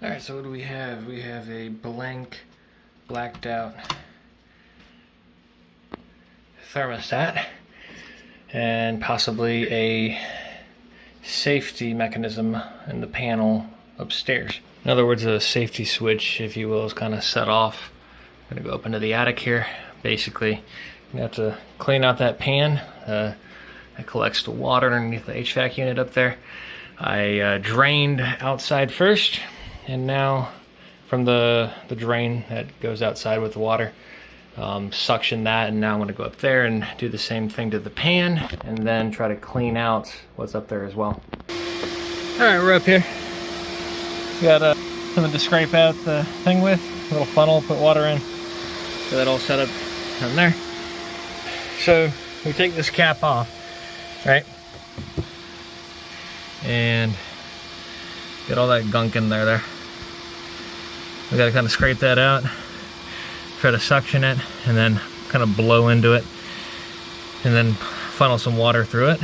Alright, so what do we have? We have a blank, blacked out thermostat and possibly a safety mechanism in the panel upstairs. In other words, a safety switch, if you will, is kind of set off. I'm going to go up into the attic here. Basically, you have to clean out that pan. It collects the water underneath the HVAC unit up there. I drained outside first, and now from the drain that goes outside with the water, suction that, and now I'm going to go up there and do the same thing to the pan, and then try to clean out what's up there as well. Alright, we're up here. We got something to scrape out the thing with, a little funnel, put water in. So that all set up down there. So we take this cap off, right? And get all that gunk in there. We gotta kind of scrape that out, try to suction it, and then kind of blow into it, and then funnel some water through it.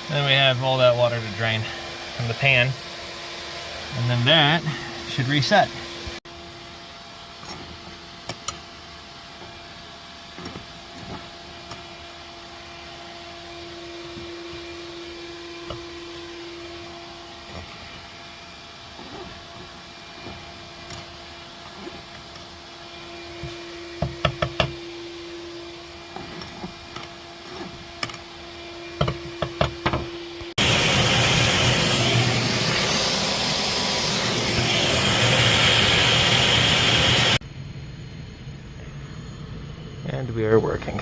Then we have all that water to drain from the pan, and then that should reset. And we are working.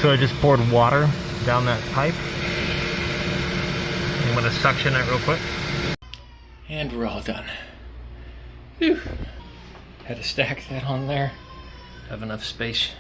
So I just poured water down that pipe. I'm going to suction it real quick. And we're all done. Whew. Had to stack that on there. Have enough space